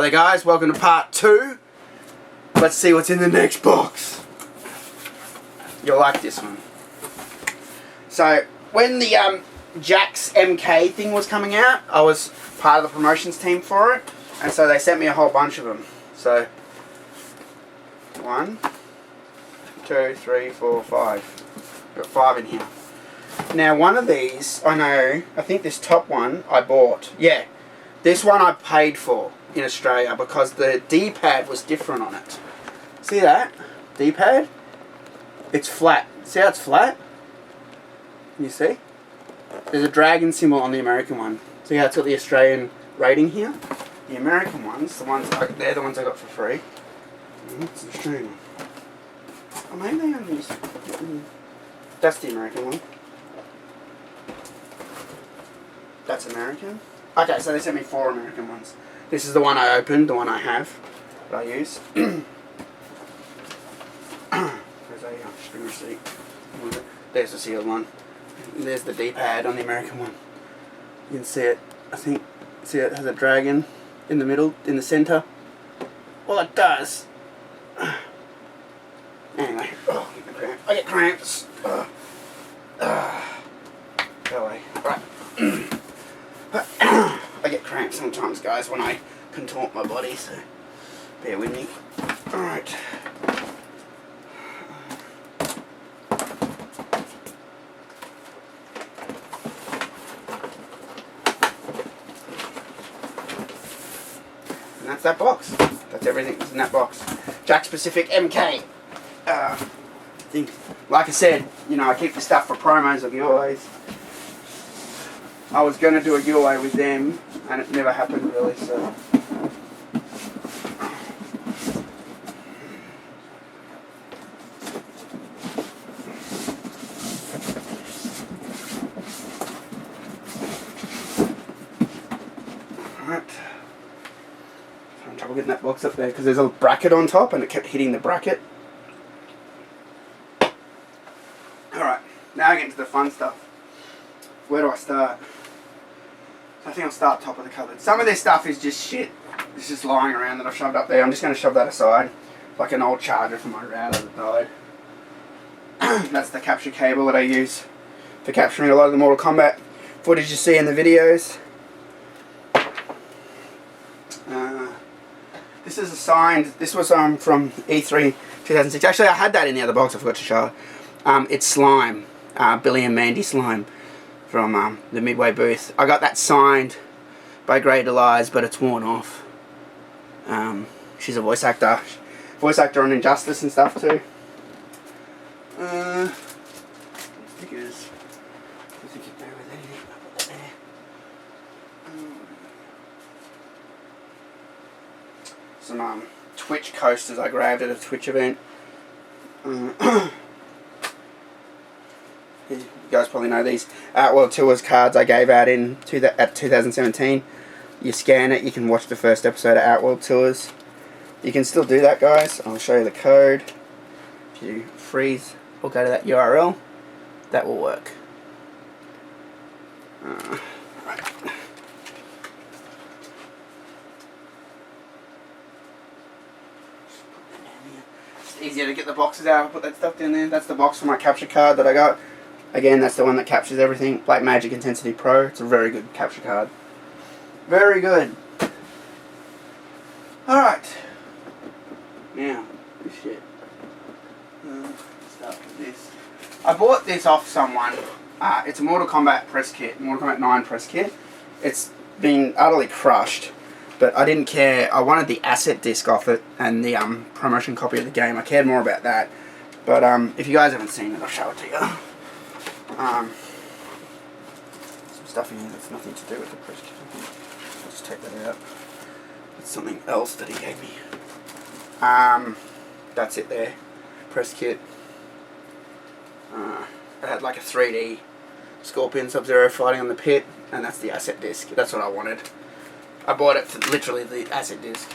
there guys, welcome to part 2. Let's see what's in the next box. You'll like this one. So, when the Jack's MK thing was coming out, I was part of the promotions team for it. And so they sent me a whole bunch of them. So, 1, 2, 3, 4, 5. Got 5 in here. Now one of these, I think this top one I bought. Yeah, this one I paid for in Australia because the D-pad was different on it. See that? D-pad? It's flat. See how it's flat? Can you see? There's a dragon symbol on the American one. See how it's got the Australian rating here? The American ones, they're the ones I got for free. It's an Australian one. Oh, maybe they only use... That's the American one. That's American. Okay, so they sent me 4 American ones. This is the one I opened, the one I have, that I use. Where's a string receipt? There's the sealed one. And there's the D-pad on the American one. You can see it, I think. See it has a dragon in the middle, in the center. Well, it does. Anyway, I get cramps. Go away. Right. I get cramps sometimes, guys, when I contort my body, so bear with me. Alright. And that's that box. That's everything that's in that box. Jack Specific MK. Like I said, you know, I keep the stuff for promos or giveaways. I was going to do a giveaway with them, and it never happened really, so... Alright. I'm having trouble getting that box up there, because there's a bracket on top, and it kept hitting the bracket. Alright, now I get into the fun stuff. Where do I start? I think I'll start top of the cupboard. Some of this stuff is just shit. It's just lying around that I've shoved up there. I'm just going to shove that aside. Like an old charger from my router that died. That's the capture cable that I use for capturing a lot of the Mortal Kombat footage you see in the videos. This is a signed... This was from E3 2006. Actually, I had that in the other box. I forgot to show it. It's Slime. Billy and Mandy Slime. From the Midway booth. I got that signed by Grey Delize, but it's worn off. She's a voice actor. Voice actor on Injustice and stuff too. Stickers. I think you bear with anything. I'll put that there. Some Twitch coasters I grabbed at a Twitch event. You guys probably know these Outworld Tours cards I gave out at 2017. You scan it, you can watch the first episode of Outworld Tours. You can still do that, guys. I'll show you the code. If you freeze or go to that URL, that will work. Right. It's easier to get the boxes out. I'll put that stuff down there. That's the box for my capture card that I got. Again, that's the one that captures everything. Black Magic Intensity Pro. It's a very good capture card. Very good. Alright. Now, this shit. Start with this. I bought this off someone. It's a Mortal Kombat press kit. Mortal Kombat 9 press kit. It's been utterly crushed. But I didn't care. I wanted the asset disc off it and the promotion copy of the game. I cared more about that. But if you guys haven't seen it, I'll show it to you. Some stuff in here that's nothing to do with the press kit. I'll just take that out. It's something else that he gave me. That's it there. Press kit. It had like a 3D Scorpion Sub-Zero fighting on the pit, and that's the asset disc. That's what I wanted. I bought it for literally the asset disc.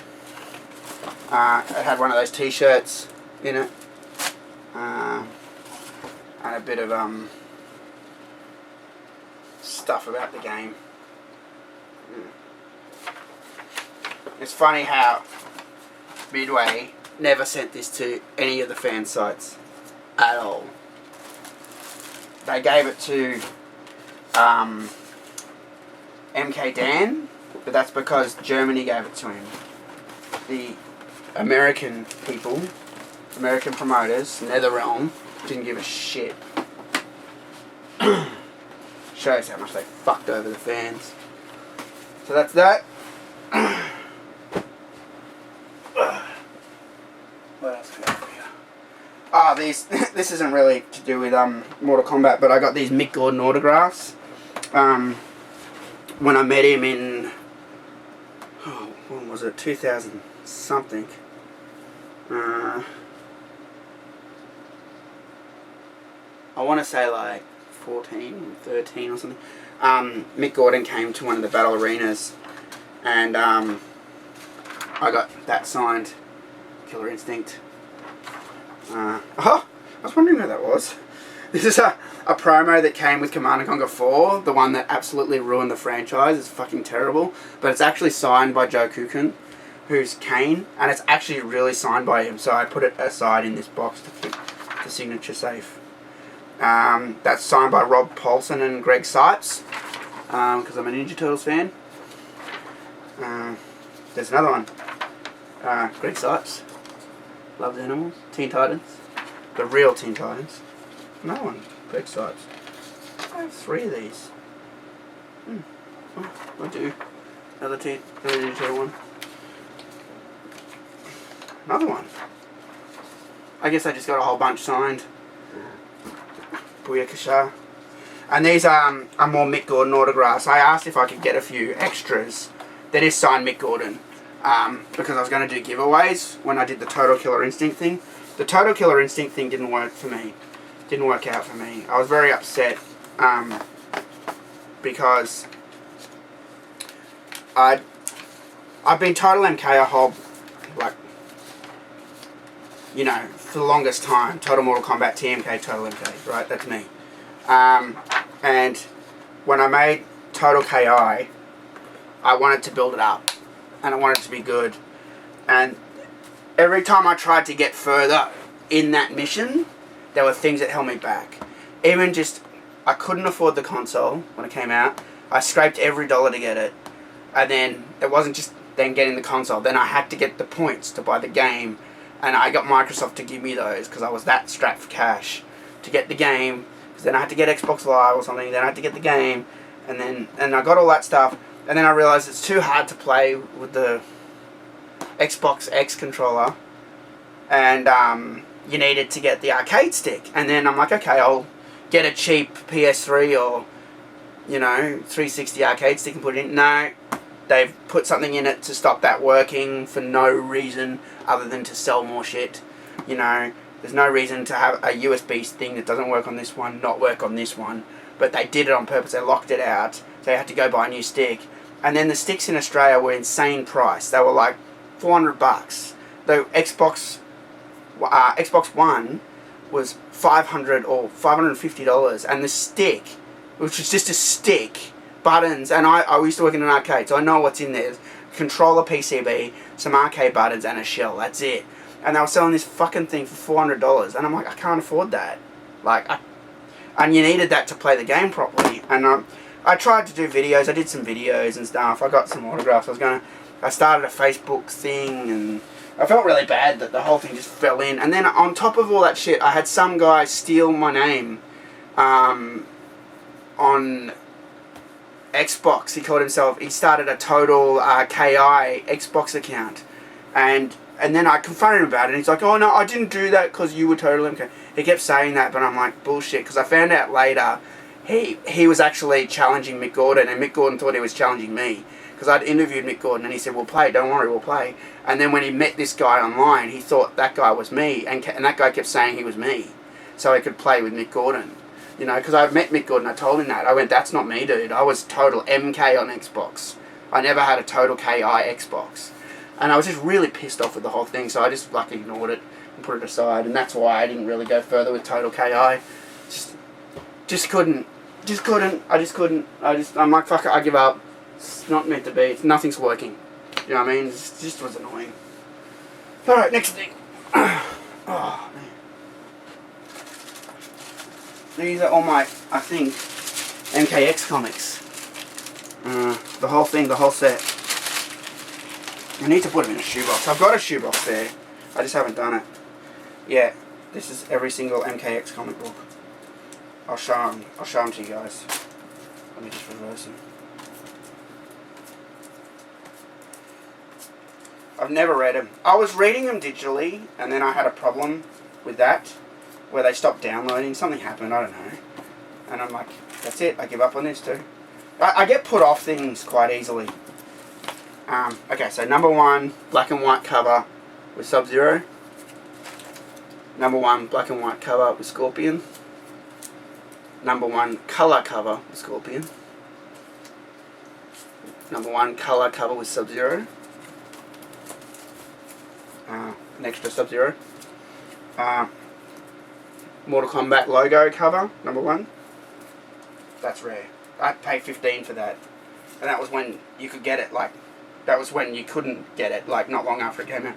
It had one of those T-shirts in it. And a bit of stuff about the game. It's funny how Midway never sent this to any of the fan sites at all. They gave it to MK Dan, but that's because Germany gave it to him. The American people, American promoters, NetherRealm, didn't give a shit. Shows how much they fucked over the fans. So that's that. What else can I have here? Ah, this isn't really to do with Mortal Kombat, but I got these Mick Gordon autographs. When I met him in, when was it? 2000 something. I want to say like 14, 13 or something. Mick Gordon came to one of the battle arenas, and I got that signed. Killer Instinct. I was wondering who that was. This is a promo that came with Command & Conquer 4, the one that absolutely ruined the franchise. It's fucking terrible. But it's actually signed by Joe Kukin, who's Kane, and it's actually really signed by him, so I put it aside in this box to keep the signature safe. That's signed by Rob Paulson and Greg Sipes, because I'm a Ninja Turtles fan. There's another one. Greg Sipes. Loves animals. Teen Titans. The real Teen Titans. Another one. Greg Sipes. I have 3 of these. Oh, I do. Another Ninja Turtle one. Another one. I guess I just got a whole bunch signed. Booyakasha. And these are more Mick Gordon autographs. I asked if I could get a few extras that is signed Mick Gordon. Because I was going to do giveaways when I did the Total Killer Instinct thing. The Total Killer Instinct thing didn't work for me. Didn't work out for me. I was very upset because I've been TotalMK a whole, like, you know, for the longest time. Total Mortal Kombat, TMK, TotalMK, right? That's me. And when I made Total KI, I wanted to build it up. And I wanted it to be good. And every time I tried to get further in that mission, there were things that held me back. Even just, I couldn't afford the console when it came out. I scraped every dollar to get it. And then it wasn't just then getting the console. Then I had to get the points to buy the game. And I got Microsoft to give me those because I was that strapped for cash to get the game. Because then I had to get Xbox Live or something. Then I had to get the game. And I got all that stuff. And then I realised it's too hard to play with the Xbox X controller. And you needed to get the arcade stick. And then I'm like, okay, I'll get a cheap PS3 or, you know, 360 arcade stick and put it in. No, they've put something in it to stop that working for no reason other than to sell more shit. You know, there's no reason to have a USB thing that doesn't work on this one, not work on this one. But they did it on purpose. They locked it out. So you had to go buy a new stick. And then the sticks in Australia were insane price. They were like $400. The Xbox One was $500 or $550, and the stick, which was just a stick, buttons, and I used to work in an arcade, so I know what's in there. Controller PCB, some arcade buttons, and a shell. That's it. And they were selling this fucking thing for $400, and I'm like, I can't afford that. Like, and you needed that to play the game properly. And I tried to do videos. I did some videos and stuff. I got some autographs. I started a Facebook thing, and I felt really bad that the whole thing just fell in. And then on top of all that shit, I had some guy steal my name on Xbox. He started a Total KI Xbox account. And then I confronted him about it, and he's like, oh no, I didn't do that because you were TotalMK. He kept saying that, but I'm like, bullshit, because I found out later he was actually challenging Mick Gordon, and Mick Gordon thought he was challenging me. Because I'd interviewed Mick Gordon, and he said, we'll play, don't worry, we'll play. And then when he met this guy online, he thought that guy was me, and that guy kept saying he was me, so he could play with Mick Gordon. You know, because I met Mick Gordon, I told him that. I went, that's not me, dude. I was Total MK on Xbox. I never had a Total KI Xbox. And I was just really pissed off with the whole thing, so I just like ignored it and put it aside, and that's why I didn't really go further with Total KI. Just couldn't. I'm like, fuck it, I give up. It's not meant to be. Nothing's working. You know what I mean? It just was annoying. Alright, next thing. Oh, man. These are all my, I think, MKX comics. The whole thing, the whole set. I need to put them in a shoebox. I've got a shoebox there. I just haven't done it. Yeah, this is every single MKX comic book. I'll show them to you guys. Let me just reverse them. I've never read them. I was reading them digitally, and then I had a problem with that, where they stopped downloading. Something happened, I don't know. And I'm like, that's it, I give up on this too. I get put off things quite easily. Okay, so number 1, black and white cover with Sub-Zero. Number 1, black and white cover with Scorpion. Number 1, colour cover with Scorpion. Number 1, colour cover with Sub-Zero. An extra Sub-Zero. Mortal Kombat logo cover, number 1. That's rare. I paid $15 for that. And that was when you could get it, like, that was when you couldn't get it, like, not long after it came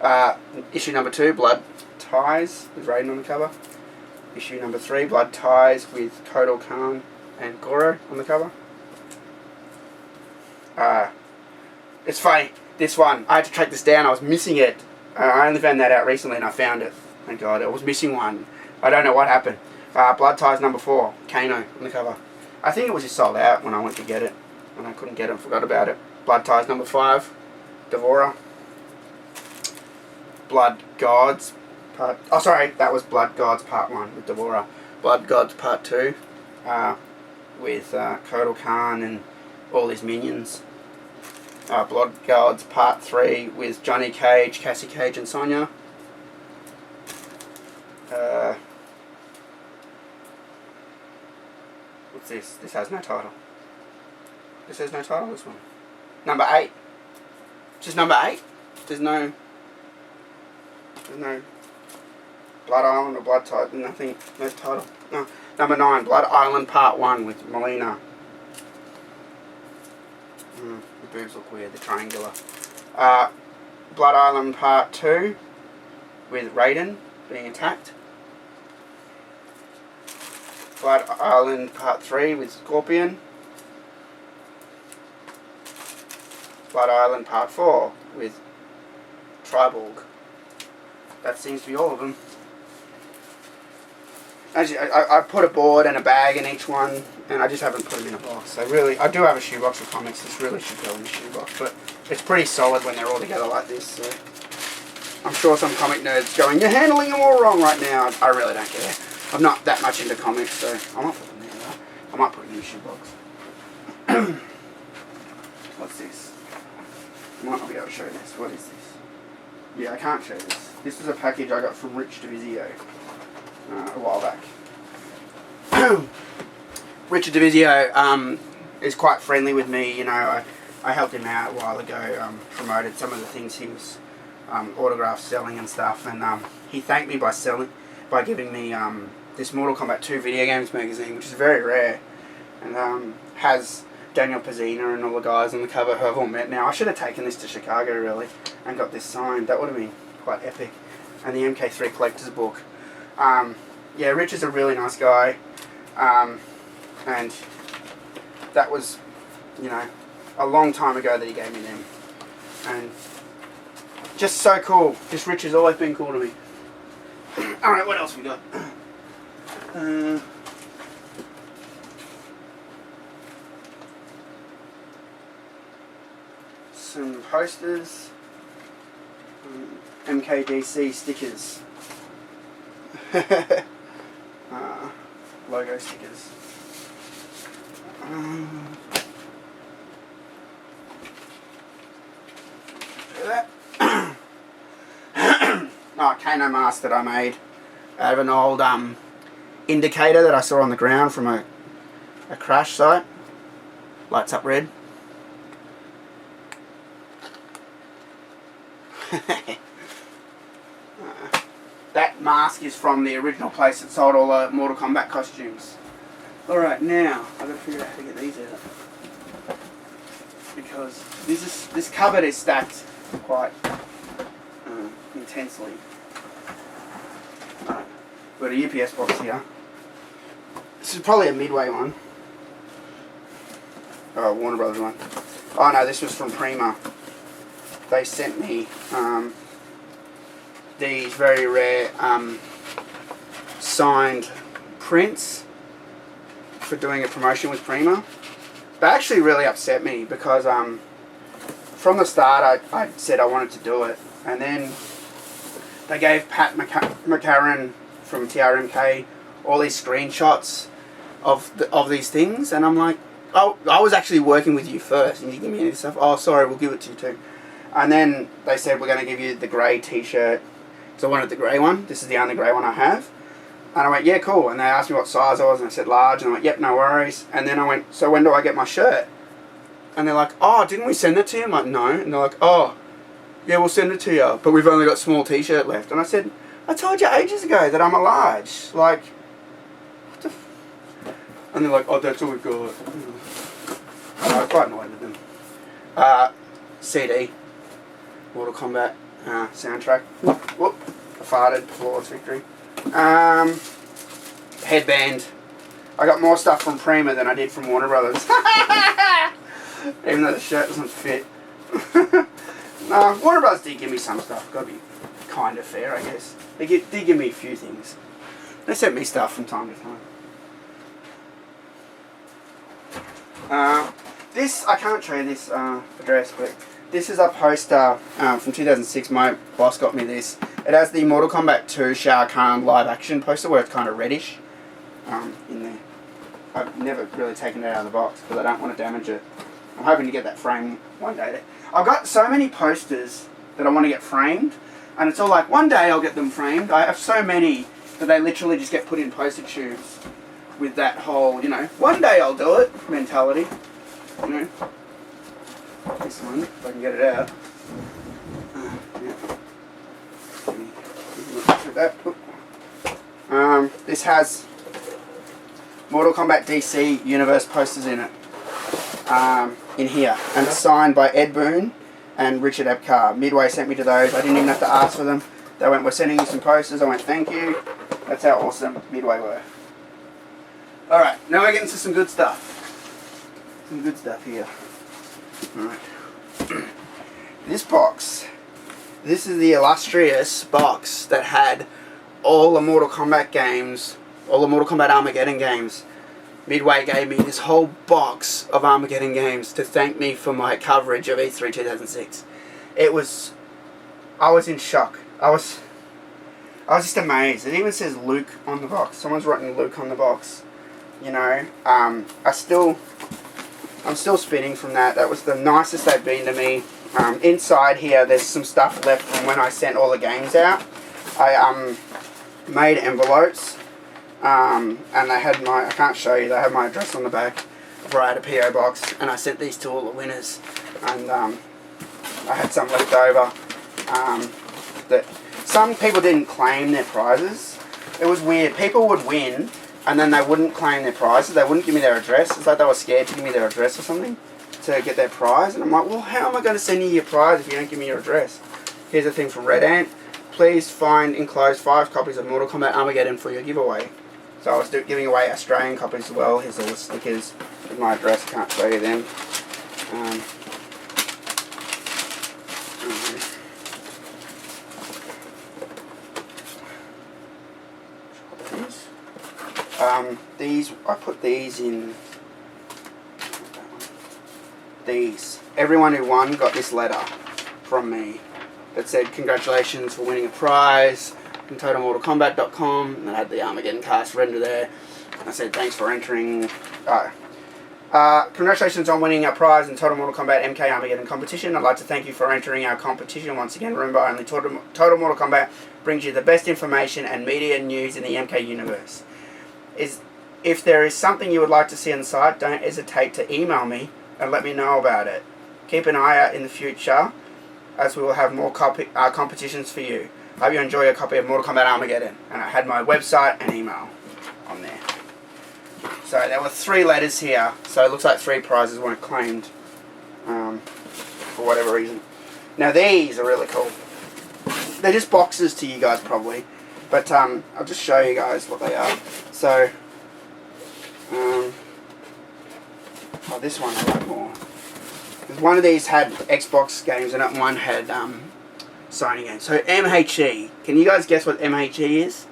out. Issue number 2, Blood Ties, with Raiden on the cover. Issue number 3, Blood Ties with Kotal Khan and Goro on the cover. It's funny, this one, I had to track this down, I was missing it. I only found that out recently and I found it. Thank God, I was missing one. I don't know what happened. Blood Ties number 4, Kano on the cover. I think it was just sold out when I went to get it. And I couldn't get it and forgot about it. Blood Ties number 5, Devora. Blood Gods Part... Oh, sorry, that was Blood Gods Part 1 with Devora. Blood Gods Part 2 with Kotal Khan and all his minions. Blood Gods Part 3 with Johnny Cage, Cassie Cage and Sonya. What's this? This has no title. This has no title, this one. Number 8. Just number 8? There's no Blood Island or Blood Tide, nothing, no title. No. Number 9, Blood Island Part 1 with Melina. The boobs look weird, they're triangular. Blood Island Part 2 with Raiden being attacked. Blood Island Part 3 with Scorpion. Blood Island Part 4 with Triborg. That seems to be all of them. Actually, I put a board and a bag in each one, and I just haven't put them in a box. So really, I do have a shoebox of comics. This really should go in a shoebox, but it's pretty solid when they're all together like this. So I'm sure some comic nerds going, "You're handling them all wrong right now." I really don't care. I'm not that much into comics, so I might put them there. Though. I might put them in a shoebox. What's this? I might not be able to show this. What is this? Yeah, I can't show this. This is a package I got from Rich Divizio a while back. Richard Divizio is quite friendly with me. You know, I helped him out a while ago. Promoted some of the things he was autograph selling and stuff, and he thanked me by giving me this Mortal Kombat 2 video games magazine, which is very rare, and has Daniel Pizzina and all the guys on the cover who I've all met now. I should have taken this to Chicago really and got this signed. That would have been quite epic. And the MK3 collector's book. Yeah, Rich is a really nice guy, and that was, you know, a long time ago that he gave me them, and just so cool. Just Rich has always been cool to me. Alright, what else we got? Some posters, MKDC stickers, logo stickers. Kano mask that I made out of an old indicator that I saw on the ground from a crash site. Lights up red. That mask is from the original place that sold all the Mortal Kombat costumes. Alright, now I've got to figure out how to get these out. because this cupboard is stacked quite intensely. Right. Got a UPS box here. This is probably a Midway one. Oh, Warner Brothers one. Oh no, this was from Prima. They sent me these very rare signed prints for doing a promotion with Prima. They actually really upset me because from the start I said I wanted to do it, and then they gave Pat McCarran from TotalMK all these screenshots of these things, and I'm like, oh, I was actually working with you first and you give me any stuff. Oh, sorry, we'll give it to you too. And then they said, we're going to give you the grey t-shirt. So I wanted the grey one. This is the only grey one I have. And I went, yeah, cool. And they asked me what size I was, and I said large. And I went, yep, no worries. And then I went, so when do I get my shirt? And they're like, oh, didn't we send it to you? I'm like, no. And they're like, oh, yeah, we'll send it to you, but we've only got small t-shirt left. And I said, I told you ages ago that I'm a large. Like, what the and they're like, oh, that's all we've got. I was quite annoyed with them. CD. Mortal Kombat soundtrack. Whoop. I farted. Flawless victory. Headband. I got more stuff from Prima than I did from Warner Brothers. Even though the shirt doesn't fit. No, Warner Brothers did give me some stuff. Gotta be kind of fair, I guess. They did give me a few things. They sent me stuff from time to time. This, I can't show you this address, but this is a poster from 2006. My boss got me this. It has the Mortal Kombat 2 Shao Kahn live action poster where it's kind of reddish in there. I've never really taken it out of the box because I don't want to damage it. I'm hoping to get that framed one day. I've got so many posters that I want to get framed, and it's all like, one day I'll get them framed. I have so many that they literally just get put in poster tubes with that whole, you know, one day I'll do it mentality. You know, this one, if I can get it out. Yeah. This has Mortal Kombat DC Universe posters in it. In here, and it's signed by Ed Boon and Richard Epcar. Midway sent me to those. I didn't even have to ask for them. They went, we're sending you some posters. I went, thank you. That's how awesome Midway were. Alright, now we're getting to some good stuff. Some good stuff here. Alright. This box. This is the illustrious box that had all the Mortal Kombat games, all the Mortal Kombat Armageddon games. Midway gave me this whole box of Armageddon games to thank me for my coverage of E3 2006. I was in shock. I was just amazed. It even says Luke on the box. Someone's written Luke on the box. You know, I'm still spinning from that. That was the nicest they've been to me. Inside here, there's some stuff left from when I sent all the games out. I made envelopes. And they had I can't show you, they had my address on the back before I had a PO box, and I sent these to all the winners, and I had some left over, that some people didn't claim their prizes. It was weird. People would win, and then they wouldn't claim their prizes. They wouldn't give me their address. It's like they were scared to give me their address or something to get their prize, and I'm like, well, how am I going to send you your prize if you don't give me your address? Here's a thing from Red Ant. Please find enclosed 5 copies of Mortal Kombat Armageddon for your giveaway. So I was giving away Australian copies as well. Here's all the stickers with my address. I can't show you them. These, I put these in. These. Everyone who won got this letter from me that said congratulations for winning a prize from TotalMortalCombat.com, and it had the Armageddon cast render there. I said thanks for entering. Congratulations on winning a prize in Total Mortal Kombat MK Armageddon competition. I'd like to thank you for entering our competition once again. Remember, only Total Mortal Kombat brings you the best information and media news in the MK universe. If there is something you would like to see on the site, don't hesitate to email me and let me know about it. Keep an eye out in the future, as we will have more competitions for you. I hope you enjoy a copy of Mortal Kombat Armageddon. And I had my website and email on there. So there were 3 letters here, so it looks like 3 prizes weren't claimed. I whatever reason. Now these are really cool. They're just boxes to you guys probably, but I'll just show you guys what they are. So, oh, this one I like more. One of these had Xbox games and one had Sony games. So MHE. Can you guys guess what MHE is?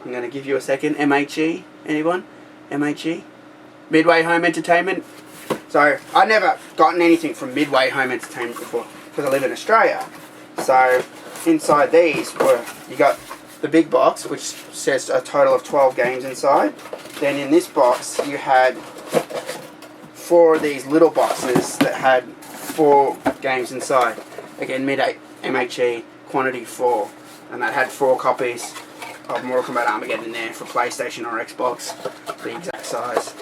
I'm going to give you a second. MHE. Anyone? MHE? Midway Home Entertainment. So I never gotten anything from Midway Home Entertainment before because I live in Australia. So inside these were, you got the big box which says a total of 12 games inside. Then in this box you had 4 of these little boxes that had 4 games inside. Again, MHE, quantity 4. And that had 4 copies of Mortal Kombat Armageddon in there for PlayStation or Xbox, the exact size.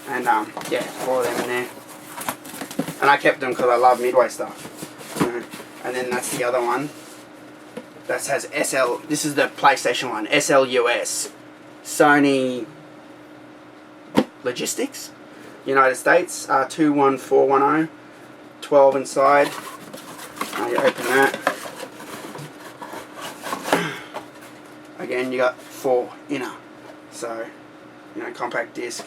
And yeah, 4 of them in there. And I kept them because I love Midway stuff. And then that's the other one. That has SL, this is the PlayStation one, SLUS, Sony Logistics, United States, 21410, 12 inside. You open that. Again, you got 4 inner, so, you know, compact disc.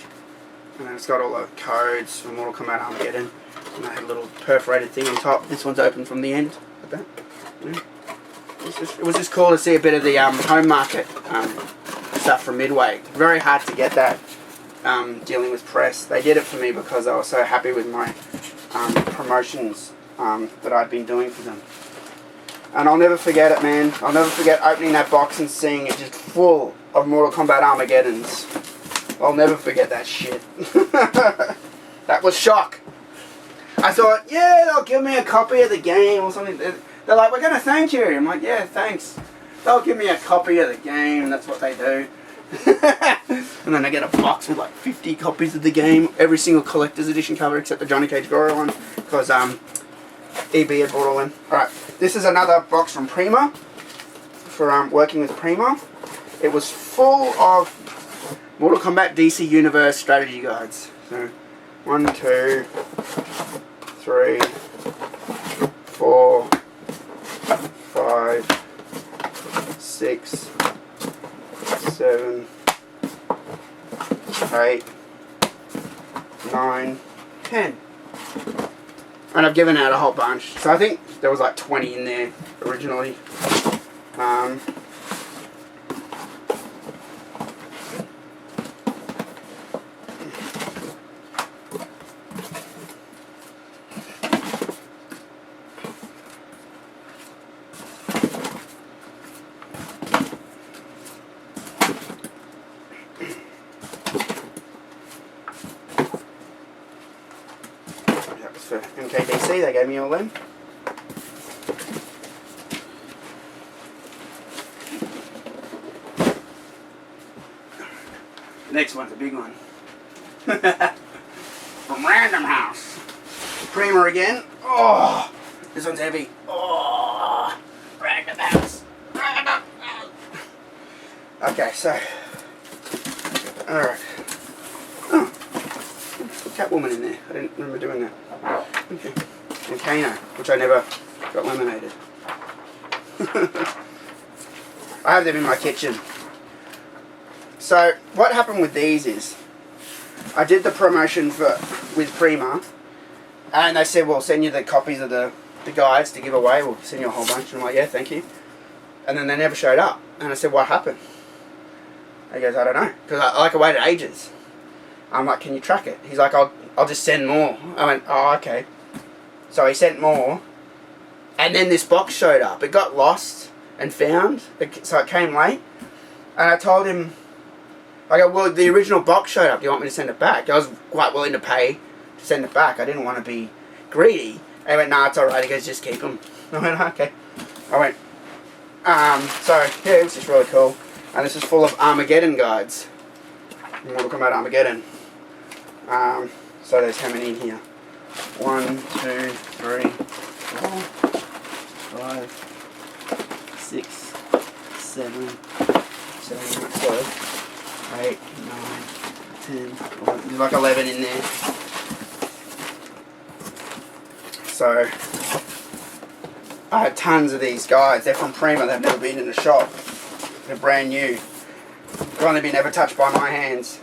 And then it's got all the codes for Mortal Kombat Armageddon. And they had a little perforated thing on top. This one's open from the end, like that. Yeah. It was just cool to see a bit of the home market stuff from Midway. Very hard to get that dealing with press. They did it for me because I was so happy with my promotions that I'd been doing for them. And I'll never forget it, man. I'll never forget opening that box and seeing it just full of Mortal Kombat Armageddons. I'll never forget that shit. That was shock. I thought, yeah, they'll give me a copy of the game or something. They're like, we're going to thank you. I'm like, yeah, thanks. They'll give me a copy of the game. That's what they do. And then I get a box with like 50 copies of the game. Every single collector's edition cover except the Johnny Cage Goro one. Because EB had brought all in. Alright, this is another box from Prima. For working with Prima. It was full of Mortal Kombat DC Universe strategy guides. So, 1, 2, 3, 4, 5, 6, 7, 8, 9, 10. And I've given out a whole bunch. So I think there was like 20 in there originally. For MKDC, they gave me all them. The next one's a big one. From Random House. Prima again. Oh, this one's heavy. Oh, Random House. Random House. Okay, so. Alright. Oh, Catwoman in there. I didn't remember doing that. Okay. And Kano, which I never got laminated. I have them in my kitchen. So, what happened with these is, I did the promotion with Prima, and they said, we'll send you the copies of the guides to give away, we'll send you a whole bunch. And I'm like, yeah, thank you. And then they never showed up. And I said, what happened? He goes, I don't know, because I waited ages. I'm like, can you track it? He's like, I'll just send more. I went, oh, okay. So he sent more, and then this box showed up. It got lost and found, so it came late. And I told him, I go, well, the original box showed up. Do you want me to send it back? I was quite willing to pay to send it back. I didn't want to be greedy. And he went, nah, it's alright. He goes, just keep them. I went, okay. I went, so, yeah, it was just really cool. And this is full of Armageddon guides. Mortal Kombat Armageddon. So there's how many in here? 1, 2, 3, 4, 5, 6, 7, 8, 9, 10, 11. There's like 11 in there. So So I had tons of these guides. They're from Prima. They've never been in the shop. They're brand new. They've only been ever touched by my hands.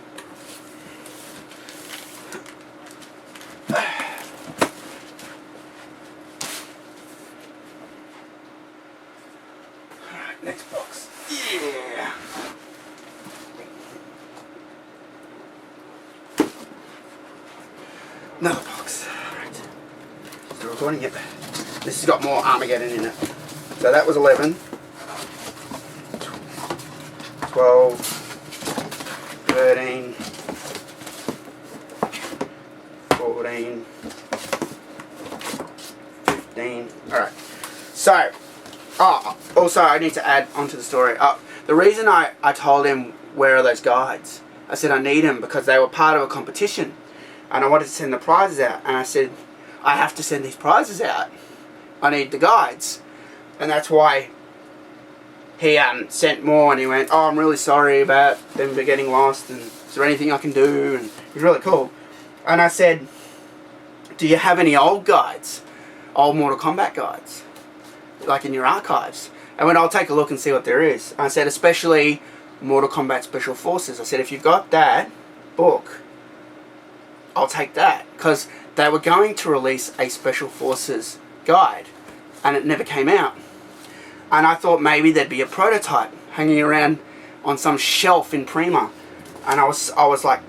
Alright, next box. Yeah. Another box. Alright. Still recording? Yep. This has got more Armageddon in it. So that was 11. 12, 13, 14, 15. Alright. So, also I need to add onto the story. The reason I told him where are those guides, I said I need them because they were part of a competition and I wanted to send the prizes out. And I said, I have to send these prizes out. I need the guides. And that's why he sent more, and he went, oh, I'm really sorry about them getting lost, and is there anything I can do? And it was really cool. And I said, do you have any old guides? Old Mortal Kombat guides? Like in your archives? And when I'll take a look and see what there is. I said, especially Mortal Kombat Special Forces. I said, if you've got that book, I'll take that. Because they were going to release a Special Forces guide, and it never came out. And I thought maybe there'd be a prototype hanging around on some shelf in Prima. And I was like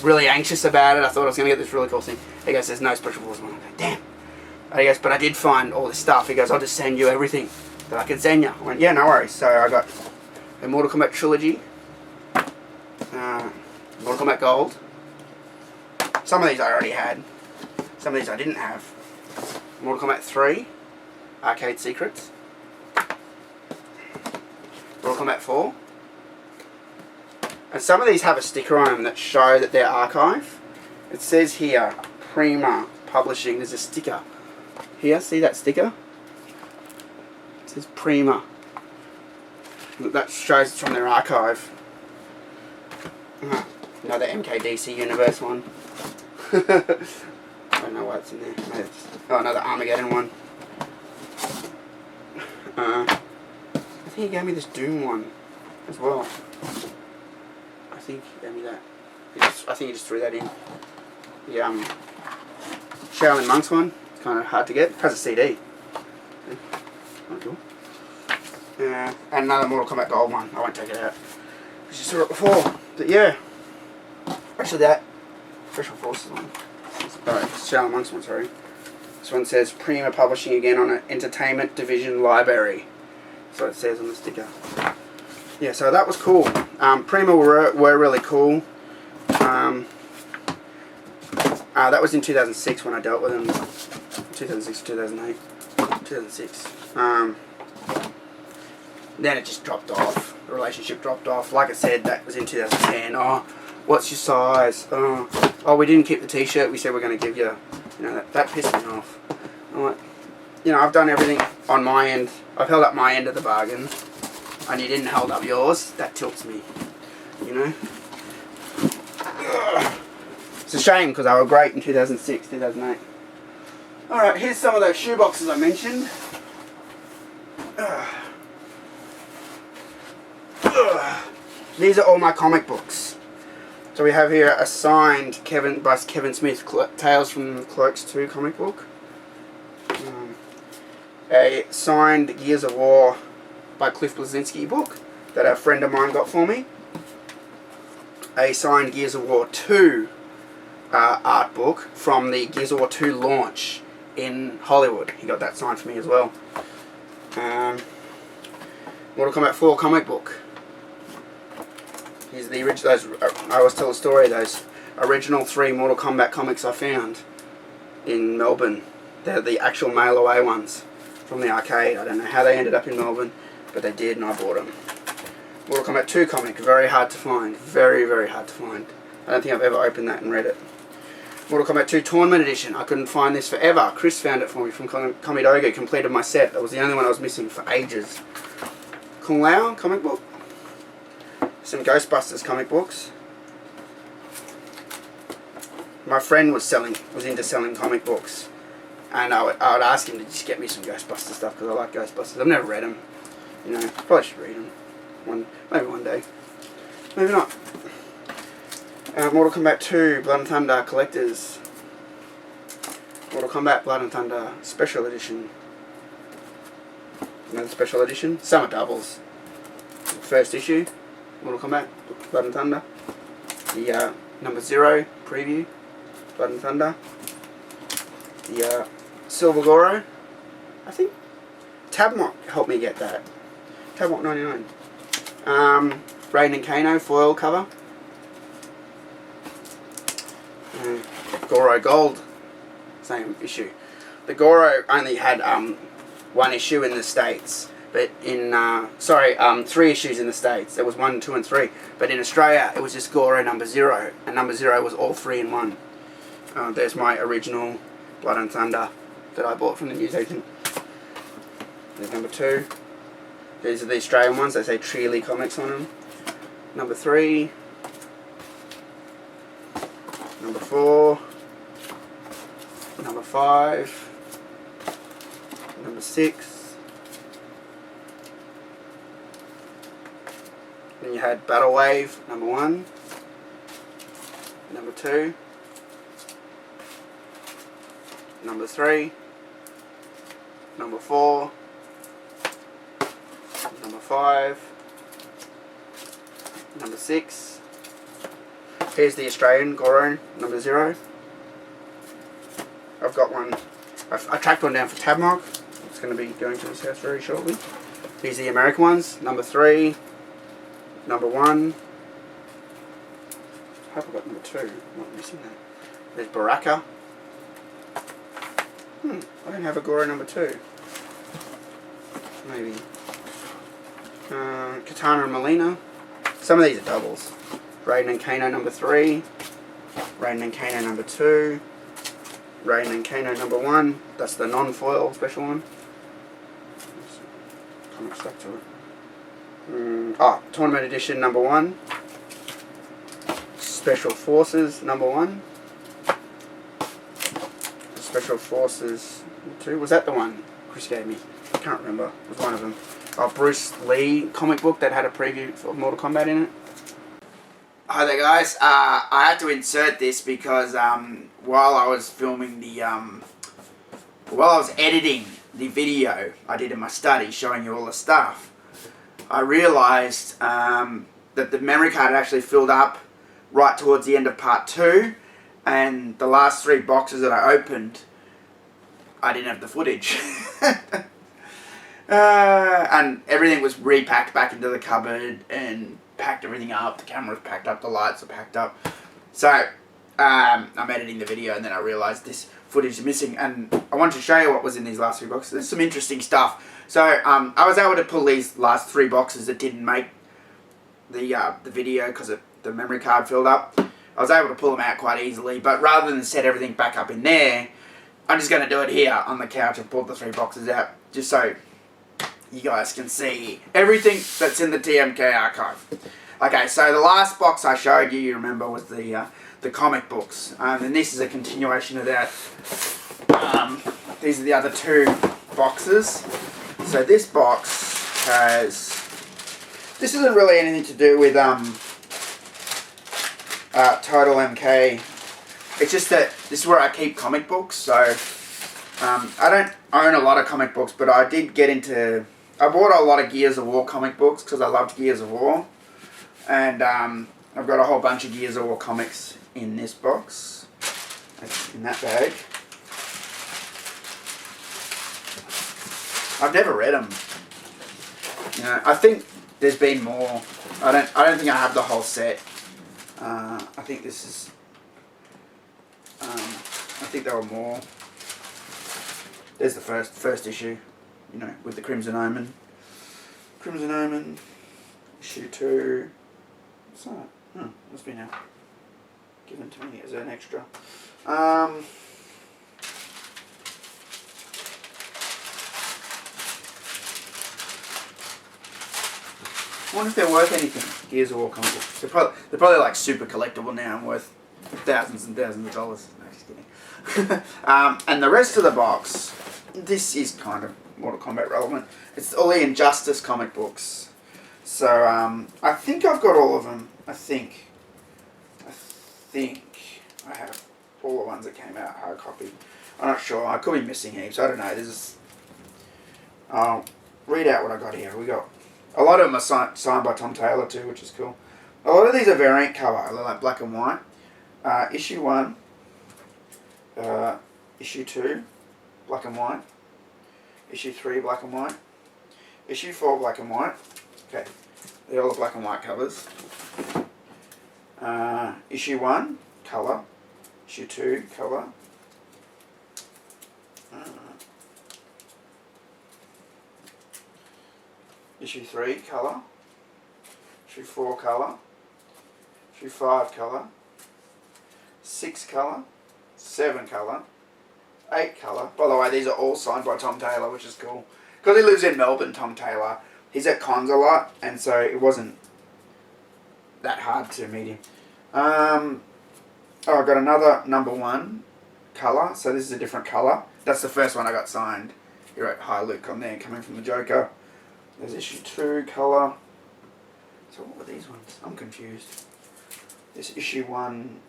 really anxious about it. I thought I was going to get this really cool thing. He goes, there's no Special Forces one. I go, damn. And he goes, but I did find all this stuff. He goes, I'll just send you everything that I can send you. I went, yeah, no worries. So I got the Mortal Kombat Trilogy, Mortal Kombat Gold. Some of these I already had. Some of these I didn't have. Mortal Kombat 3, Arcade Secrets. Mortal Kombat 4. And some of these have a sticker on them that show that they're archive. It says here, Prima Publishing. There's a sticker. Here, see that sticker? It says Prima. That shows it's from their archive. Another MKDC Universe one. I don't know why it's in there. Oh, another Armageddon one. I think he gave me this Doom one as well. I think he gave me that. I think he just threw that in. The Shaolin Monks one. It's kind of hard to get. It has a CD. Quite cool. And another Mortal Kombat Gold one. I won't take it out because you saw it before. But yeah. Actually that Special Forces one. Alright, Shaolin Monks one, sorry. This one says Prima Publishing again on an Entertainment Division Library. That's what it says on the sticker. Yeah, so that was cool. Prima were really cool. That was in 2006 when I dealt with them. 2006, 2008. 2006. Then it just dropped off. The relationship dropped off. Like I said, that was in 2010. Oh, what's your size? Oh, we didn't keep the T-shirt. We said we're going to give you. You know, that pissed me off. I'm like, you know, I've done everything on my end. I've held up my end of the bargain, and you didn't hold up yours. That tilts me. You know. It's a shame because they were great in 2006, 2008. All right, here's some of those shoe boxes I mentioned. These are all my comic books. So we have here a signed by Kevin Smith Tales from the Cloaks 2 comic book. A signed Gears of War by Cliff Bleszinski book that a friend of mine got for me. A signed Gears of War 2 art book from the Gears of War 2 launch in Hollywood. He got that signed for me as well. Mortal Kombat 4 comic book. Here's the original. I always tell a story. Those original 3 Mortal Kombat comics I found in Melbourne. They're the actual mail away ones from the arcade. I don't know how they ended up in Melbourne, but they did, and I bought them. Mortal Kombat 2 comic, very hard to find. Very, very hard to find. I don't think I've ever opened that and read it. Mortal Kombat 2 Tournament Edition. I couldn't find this forever. Chris found it for me from Komidogo. Completed my set. That was the only one I was missing for ages. Kung Lao comic book. Some Ghostbusters comic books. My friend was into selling comic books, And I would ask him to just get me some Ghostbuster stuff because I like Ghostbusters. I've never read them. You know, probably should read them. Maybe one day. Maybe not. Mortal Kombat 2 Blood and Thunder Collectors. Mortal Kombat Blood and Thunder Special Edition. Another special edition. Some are doubles. First issue. Mortal Kombat Blood and Thunder. The number 0 preview. Blood and Thunder. The Silver Goro. I think Tabmock helped me get that. Tabmock 99. Raiden and Kano foil cover. Goro Gold. Same issue. The Goro only had one issue in the States. But in, 3 issues in the States. There was 1, 2 and 3. But in Australia it was just Goro number 0. And number 0 was all 3 in 1. There's my original Blood and Thunder that I bought from the newsagent. There's number 2. These are the Australian ones. They say Treely Comics on them. Number 3. Number 4. Number 5. Number 6. Then you had Battle Wave, number 1. Number 2. Number 3. Number 4. Number 5. Number 6. Here's the Australian Goro, number 0. I've got one. I tracked one down for Tabmock. It's going to be going to his house very shortly. These are the American ones. Number 3. Number 1. I hope I got number 2. I'm not missing that. There's Baraka. I don't have a Goro number 2. Maybe. Katana and Melina. Some of these are doubles. Raiden and Kano number 3. Raiden and Kano number 2. Raiden and Kano number 1. That's the non-foil special one. Comic stuck to it. Tournament edition number 1. Special Forces number 1. Special Forces 2. Was that the one Chris gave me? I can't remember. It was one of them. Bruce Lee comic book that had a preview for Mortal Kombat in it. Hi there guys. I had to insert this because while I was filming the while I was editing the video I did in my study showing you all the stuff, I realised that the memory card actually filled up right towards the end of part 2, and the last 3 boxes that I opened, I didn't have the footage. And everything was repacked back into the cupboard and packed everything up. The camera was packed up, the lights are packed up. So I'm editing the video and then I realised this footage is missing, and I wanted to show you what was in these last 3 boxes. There's some interesting stuff. So I was able to pull these last 3 boxes that didn't make the video because the memory card filled up. I was able to pull them out quite easily, but rather than set everything back up in there, I'm just going to do it here on the couch and pull the 3 boxes out just so you guys can see everything that's in the TMK archive. Okay, so the last box I showed you remember, was the comic books. And this is a continuation of that. These are the other 2 boxes. So this box has... This isn't really anything to do with TotalMK. It's just that this is where I keep comic books. So I don't own a lot of comic books, but I did get into... I bought a lot of Gears of War comic books because I loved Gears of War. And I've got a whole bunch of Gears of War comics in this box. In that bag. I've never read them. You know, I think there's been more. I don't think I have the whole set. I think this is... I think there were more. There's the first issue. You know, with the Crimson Omen. Crimson Omen, issue 2. What's that? Must be now given to me as an extra. I wonder if they're worth anything. Gears of War comic books. They're probably like super collectible now and worth thousands and thousands of dollars. No, just kidding. And the rest of the box, this is kind of Mortal Kombat relevant. It's all the Injustice comic books. So I think I've got all of them. I think I have all the ones that came out hard copy. I'm not sure. I could be missing heaps. I don't know. I'll read out what I got here. We got a lot of them are signed by Tom Taylor too, which is cool. A lot of these are variant cover. They're like black and white. Issue 1, issue 2, black and white. Issue 3, black and white. Issue 4, black and white. Okay, they're all the black and white covers. Issue 1, colour. Issue 2, colour. Issue 3, colour. Issue 4, colour. Issue 5, colour. 6 colour. 7 colour. 8 colour. By the way, these are all signed by Tom Taylor, which is cool. Because he lives in Melbourne, Tom Taylor. He's at cons a lot, and so it wasn't that hard to meet him. Oh, I've got another number 1 colour. So this is a different colour. That's the first one I got signed. He wrote "Hi Luke" on there, coming from the Joker. There's issue 2 colour. So what were these ones? I'm confused. This issue 1,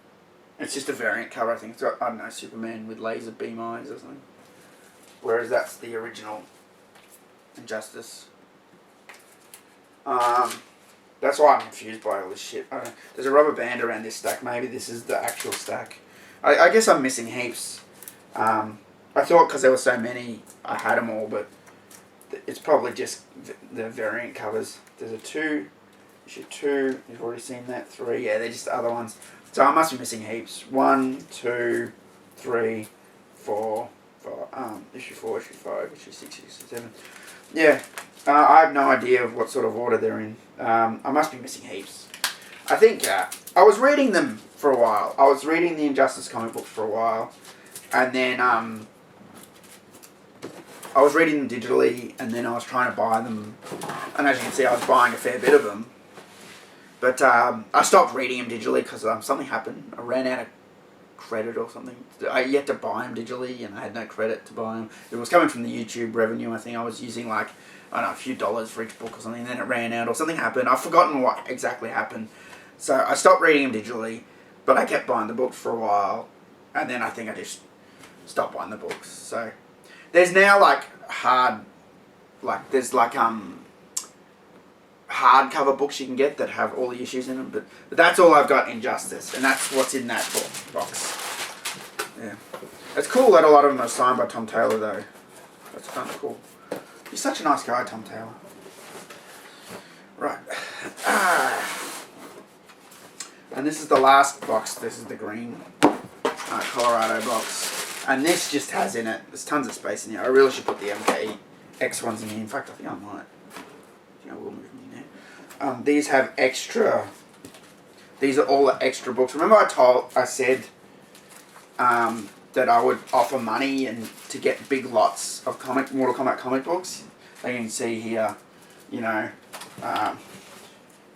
it's just a variant cover. I think it's got, I don't know, Superman with laser beam eyes or something. Whereas that's the original Injustice. That's why I'm confused by all this shit. I don't know. There's a rubber band around this stack. Maybe this is the actual stack. I guess I'm missing heaps. I thought because there were so many, I had them all, but it's probably just the variant covers. There's a 2, issue 2, you've already seen that. 3, yeah, they're just the other ones. So I must be missing heaps. 1, 2, 3, 4, issue 4, issue 5, issue 6, issue 7. Yeah, I have no idea of what sort of order they're in. I must be missing heaps. I think I was reading them for a while. I was reading the Injustice comic books for a while. And then I was reading them digitally, and then I was trying to buy them. And as you can see, I was buying a fair bit of them. But I stopped reading them digitally because something happened. I ran out of credit or something. I had to buy them digitally, and I had no credit to buy them. It was coming from the YouTube revenue. I think I was using like, I don't know, a few dollars for each book or something. And then it ran out or something happened. I've forgotten what exactly happened. So I stopped reading them digitally, but I kept buying the books for a while. And then I think I just stopped buying the books. So there's now like there's hardcover books you can get that have all the issues in them, but that's all I've got Injustice, and that's what's in that box. Yeah, it's cool that a lot of them are signed by Tom Taylor though. That's kind of cool. He's such a nice guy, Tom Taylor. Right, and this is the last box. This is the green Colorado box, and this just has in it. There's tons of space in here. I really should put the MKX ones in here. In fact, I think I might. I will move them in there. These have extra. These are all the extra books. Remember, I said that I would offer money and to get big lots of Mortal Kombat comic books. Like you can see here, you know,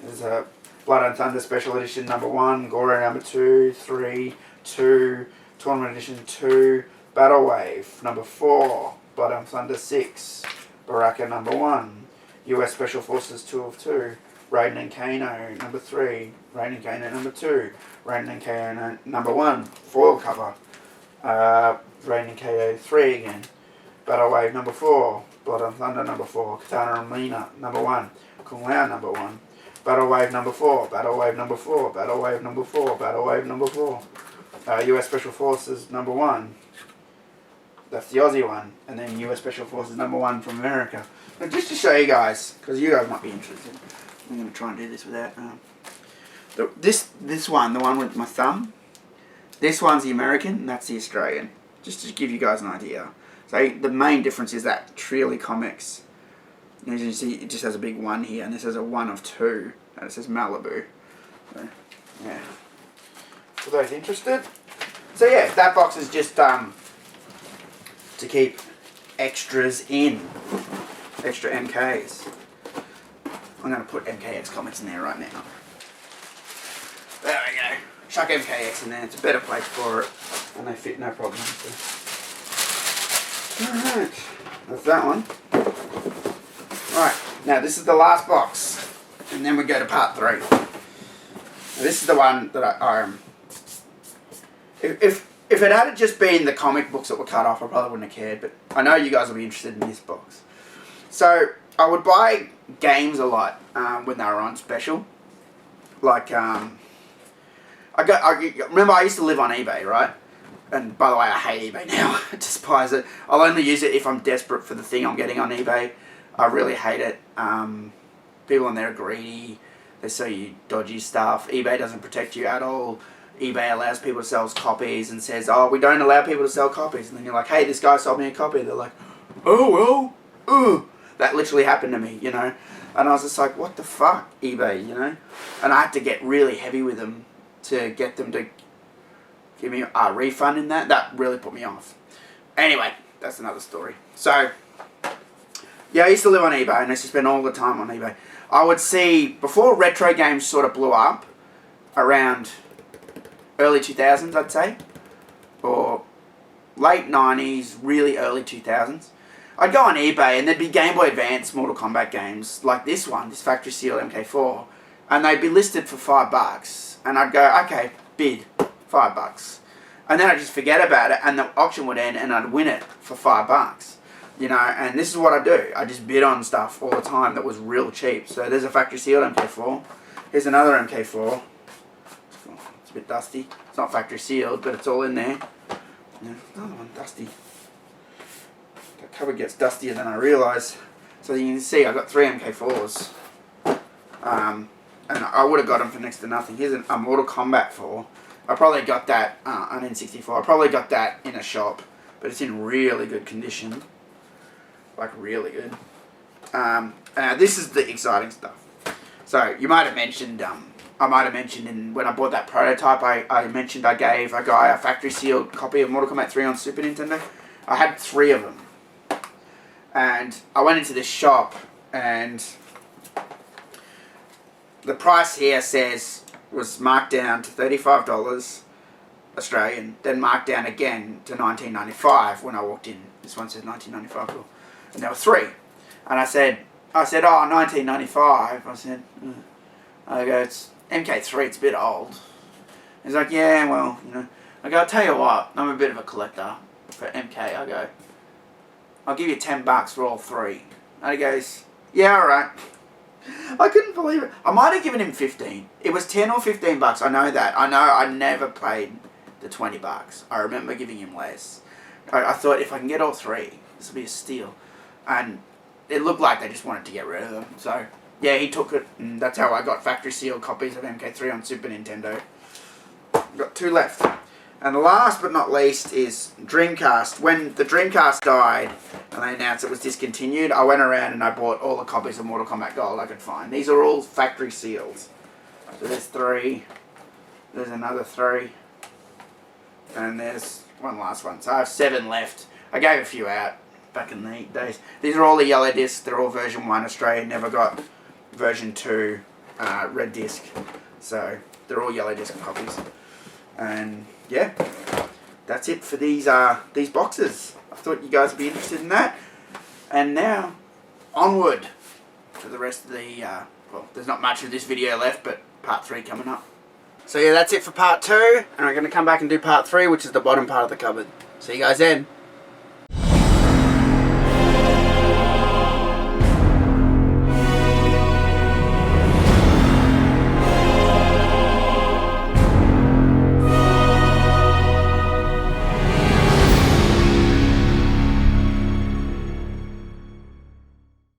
there's a Blood and Thunder Special Edition number 1, Gore number 2, 3, 2, Tournament Edition 2, Battle Wave number 4, Blood and Thunder 6, Baraka number 1, US Special Forces 2 of 2, Raiden and Kano number 3, Raiden and Kano number 2, Raiden and Kano number 1, foil cover, Raiden and Kano 3 again, Battle Wave number 4, Blood and Thunder number 4, Katana and Mina number 1, Kung Lao number 1, Battle Wave number 4, Battle Wave number 4, Battle Wave number 4, Battle Wave number 4, US Special Forces number 1, that's the Aussie one, and then US Special Forces number 1 from America. And just to show you guys, because you guys might be interested, I'm going to try and do this without... this one, the one with my thumb, this one's the American, and that's the Australian. Just to give you guys an idea. So the main difference is that Treely Comics, as you see, it just has a big 1 here, and this has a 1 of 2, and it says Malibu. So, yeah. For those interested. So yeah, that box is just to keep extras in. Extra MKs. I'm going to put MKX comics in there right now. There we go. chuck MKX in there. It's a better place for it, and they fit no problem. So. Alright, that's that one. Right, now this is the last box, and then we go to part 3. Now, this is the one that I if it had just been the comic books that were cut off, I probably wouldn't have cared, but I know you guys will be interested in this box. So, I would buy games a lot when they were on special. Like, remember I used to live on eBay, right? And by the way, I hate eBay now. I despise it. I'll only use it if I'm desperate for the thing I'm getting on eBay. I really hate it. People on there are greedy. They sell you dodgy stuff. eBay doesn't protect you at all. eBay allows people to sell copies and says, oh, we don't allow people to sell copies. And then you're like, hey, this guy sold me a copy. They're like, oh, well, ugh. That literally happened to me, you know. And I was just like, what the fuck, eBay, you know. And I had to get really heavy with them to get them to give me a refund in that. That really put me off. Anyway, that's another story. So, yeah, I used to live on eBay, and I used to spend all the time on eBay. I would see, before retro games sort of blew up, around early 2000s, I'd say, or late 90s, really early 2000s, I'd go on eBay, and there'd be Game Boy Advance Mortal Kombat games, like this one, this factory sealed MK4, and they'd be listed for $5, and I'd go, okay, bid, $5. And then I'd just forget about it, and the auction would end, and I'd win it for $5. You know, and this is what I do. I just bid on stuff all the time that was real cheap. So there's a factory sealed MK4. Here's another MK4. It's a bit dusty. It's not factory sealed, but it's all in there. Yeah, another one, dusty. The cover gets dustier than I realise. So you can see I've got 3 MK4s. And I would have got them for next to nothing. Here's a Mortal Kombat 4. I probably got that on N64. I probably got that in a shop, but it's in really good condition. Like really good. This is the exciting stuff. So you might have mentioned, I might have mentioned when I bought that prototype, I mentioned I gave a guy a factory sealed copy of Mortal Kombat 3 on Super Nintendo. I had 3 of them. And I went into this shop, and the price here was marked down to $35 Australian, then marked down again to $19.95 when I walked in. This one says $19.95. And there were 3. And I said, oh, $19.95. I go, it's MK3, it's a bit old. He's like, yeah, well, you know. I go, I'll tell you what, I'm a bit of a collector for MK. I go, I'll give you $10 for all 3. And he goes, yeah, alright. I couldn't believe it. I might have given him 15. It was 10 or 15 bucks. I know that. I know I never paid the 20 bucks. I remember giving him less. I thought if I can get all 3, this will be a steal. And it looked like they just wanted to get rid of them. So, yeah, he took it, and that's how I got factory sealed copies of MK3 on Super Nintendo. Got 2 left. And the last but not least is Dreamcast. When the Dreamcast died and they announced it was discontinued, I went around and I bought all the copies of Mortal Kombat Gold I could find. These are all factory seals. So there's 3. There's another 3. And there's one last one. So I have 7 left. I gave a few out back in the days. These are all the yellow discs. They're all version 1 Australian. Never got version 2 red disc. So they're all yellow disc copies. And yeah, that's it for these boxes. I thought you guys would be interested in that. And now, onward to the rest of the, well, there's not much of this video left, but part 3 coming up. So yeah, that's it for part 2, and we're going to come back and do part 3, which is the bottom part of the cupboard. See you guys then.